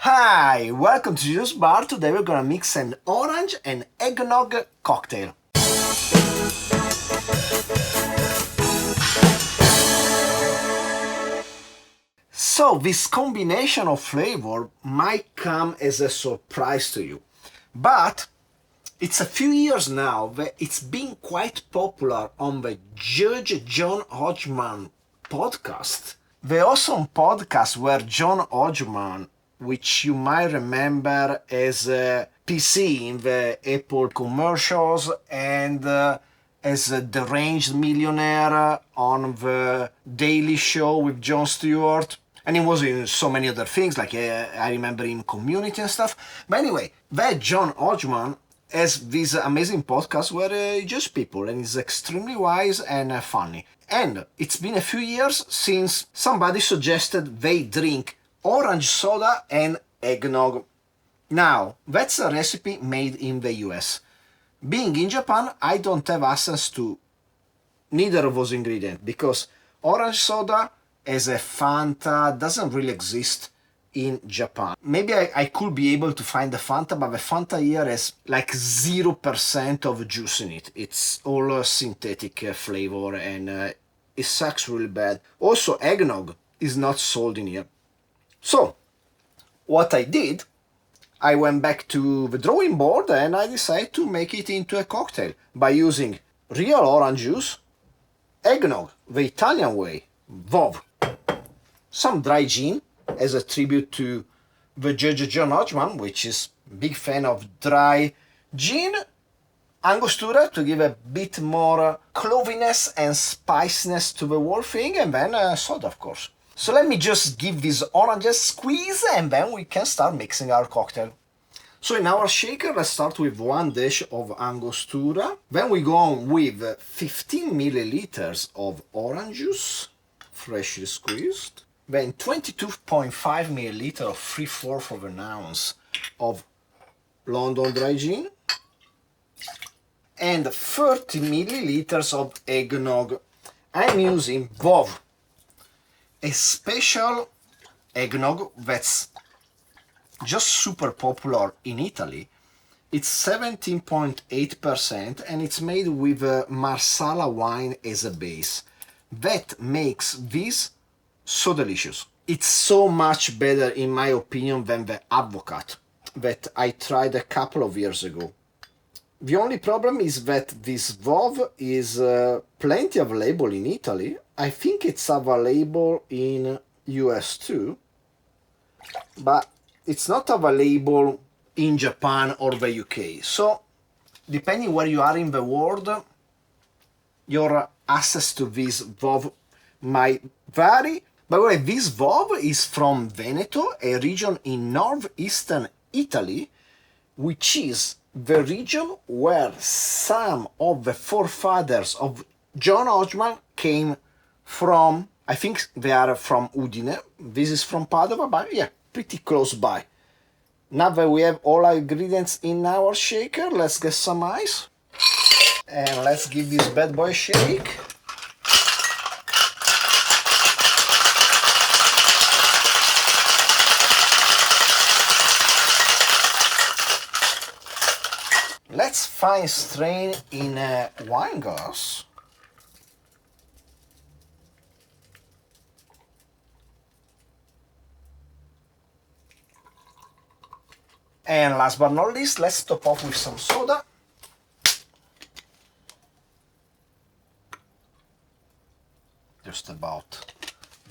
Hi, welcome to Juice Bar. Today we're gonna mix an orange and eggnog cocktail. So this combination of flavor might come as a surprise to you, but it's a few years now that it's been quite popular on the Judge John Hodgman Podcast. The awesome podcast where John Hodgman, which you might remember as a PC in the Apple commercials and as a deranged millionaire on the Daily Show with Jon Stewart. And he was in so many other things, like I remember in Community and stuff. But anyway, that John Hodgman has this amazing podcast where he judges people and is extremely wise and funny. And it's been a few years since somebody suggested they drink orange soda and eggnog. Now, that's a recipe made in the US. Being in Japan, I don't have access to neither of those ingredients because orange soda as a Fanta doesn't really exist in Japan. Maybe I could be able to find the Fanta, but the Fanta here has like 0% of juice in it. It's all synthetic flavor and it sucks really bad. Also, eggnog is not sold in here. So, what I did, I went back to the drawing board and I decided to make it into a cocktail by using real orange juice, eggnog, the Italian way, VOV, some dry gin as a tribute to the Judge John Hodgman, which is a big fan of dry gin, Angostura to give a bit more cloviness and spiciness to the whole thing, and then soda, of course. So let me just give these oranges squeeze and then we can start mixing our cocktail. So in our shaker, let's start with one dish of Angostura. Then we go on with 15 milliliters of orange juice, freshly squeezed. Then 22.5 milliliters of 3/4 of an ounce of London dry gin. And 30 milliliters of eggnog. I'm using VOV, a special eggnog that's just super popular in Italy. It's 17.8% and it's made with Marsala wine as a base. That makes this so delicious. It's so much better in my opinion than the Advocate that I tried a couple of years ago. The only problem is that this VOV is plenty available in Italy. I think it's available in US too, but it's not available in Japan or the UK. So, depending where you are in the world, your access to this VOV might vary. By the way, this VOV is from Veneto, a region in northeastern Italy, which is the region where some of the forefathers of John Hodgman came from. I think they are from Udine. This is from Padova, but yeah, pretty close by. Now that we have all our ingredients in our shaker, let's get some ice. And let's give this bad boy a shake. Let's fine strain in a wine glass. And last but not least, let's top off with some soda. Just about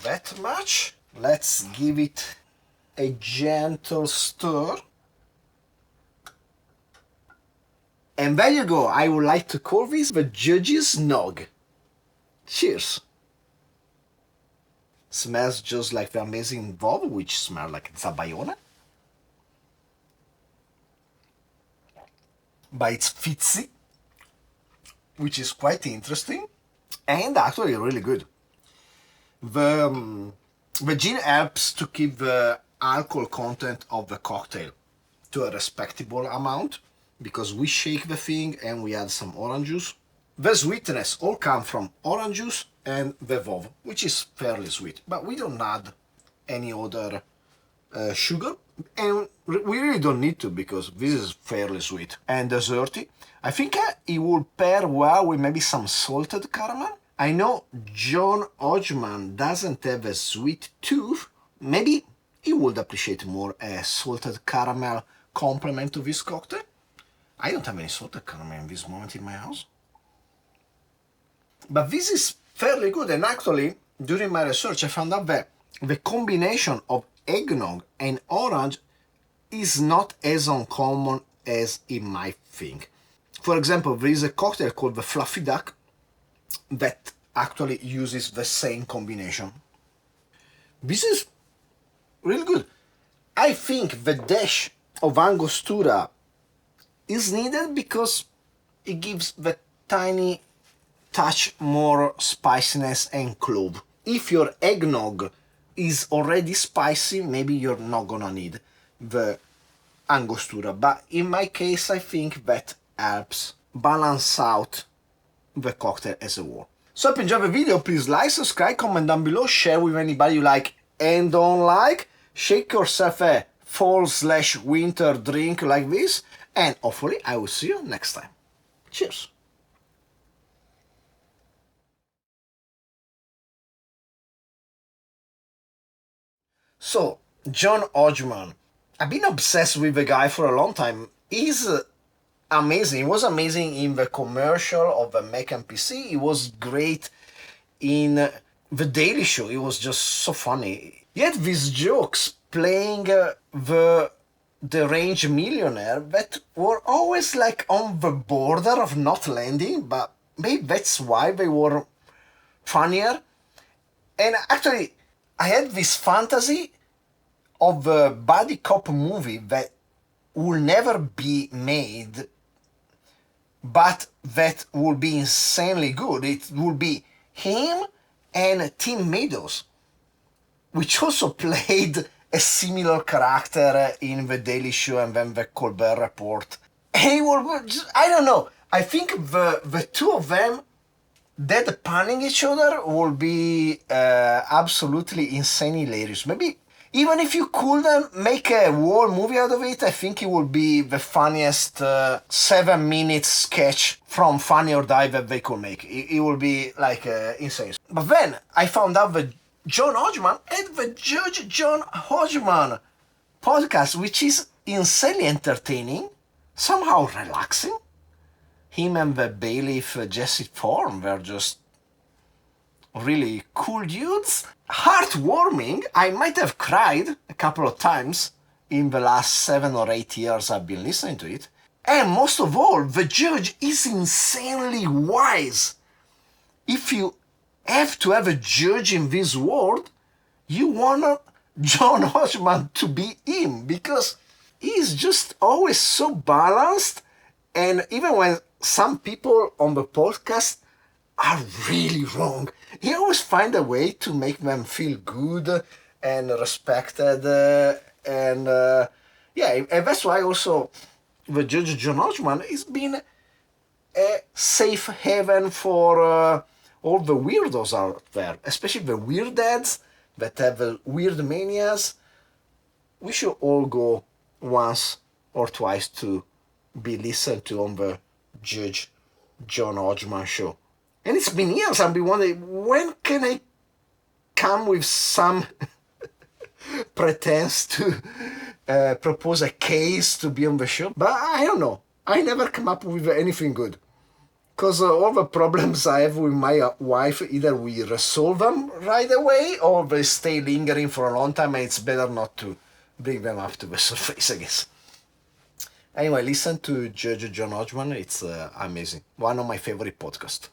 that much. Let's give it a gentle stir. And there you go. I would like to call this the Judge's Nog. Cheers. Smells just like the amazing VOV, which smells like Zabaione. But it's fizzy, which is quite interesting, and actually really good. The gin helps to keep the alcohol content of the cocktail to a respectable amount, because we shake the thing and we add some orange juice. The sweetness all comes from orange juice and the VOV, which is fairly sweet, but we don't add any other sugar And we really don't need to because this is fairly sweet and desserty. I think it would pair well with maybe some salted caramel. I know John Hodgman doesn't have a sweet tooth. Maybe he would appreciate more a salted caramel complement to this cocktail. I don't have any salted caramel in this moment in my house. But this is fairly good, and actually, during my research, I found out that the combination of eggnog and orange is not as uncommon as it might think. For example, there is a cocktail called the Fluffy Duck that actually uses the same combination. This is really good. I think the dash of Angostura is needed because it gives the tiny touch more spiciness and clove. If your eggnog is already spicy, maybe you're not gonna need the Angostura. But in my case, I think that helps balance out the cocktail as a whole. So if you enjoyed the video, please like, subscribe, comment down below, share with anybody you like and don't like. Shake yourself a fall/winter drink like this, and hopefully I will see you next time. Cheers! So, John Hodgman. I've been obsessed with the guy for a long time. He's amazing. He was amazing in the commercial of the Mac and PC. He was great in The Daily Show. It was just so funny. He had these jokes playing the deranged millionaire that were always like on the border of not landing, but maybe that's why they were funnier. And actually, I had this fantasy of a buddy cop movie that will never be made, but that will be insanely good. It will be him and Tim Meadows, which also played a similar character in The Daily Show and then The Colbert Report. And it will just, I don't know, I think the two of them deadpanning each other will be absolutely insane hilarious. Maybe even if you couldn't make a whole movie out of it, I think it would be the funniest 7-minute sketch from Funny or Die that they could make. It will be like insane. But then I found out that John Hodgman had the Judge John Hodgman podcast, which is insanely entertaining, somehow relaxing. Him and the bailiff Jesse Thorne were just really cool dudes. Heartwarming. I might have cried a couple of times in the last 7 or 8 years I've been listening to it. And most of all, the judge is insanely wise. If you have to have a judge in this world, you want John Hodgman to be him, because he's just always so balanced. And even when some people on the podcast are really wrong, he always finds a way to make them feel good and respected. And that's why also the Judge John Hodgman has been a safe haven for all the weirdos out there, especially the weird dads that have weird manias. We should all go once or twice to be listened to on the Judge John Hodgman show. And it's been years I've been wondering, when can I come with some pretense to propose a case to be on the show? But I don't know. I never come up with anything good. Because all the problems I have with my wife, either we resolve them right away or they stay lingering for a long time, and it's better not to bring them up to the surface, I guess. Anyway, listen to Judge John Hodgman. It's amazing. One of my favorite podcasts.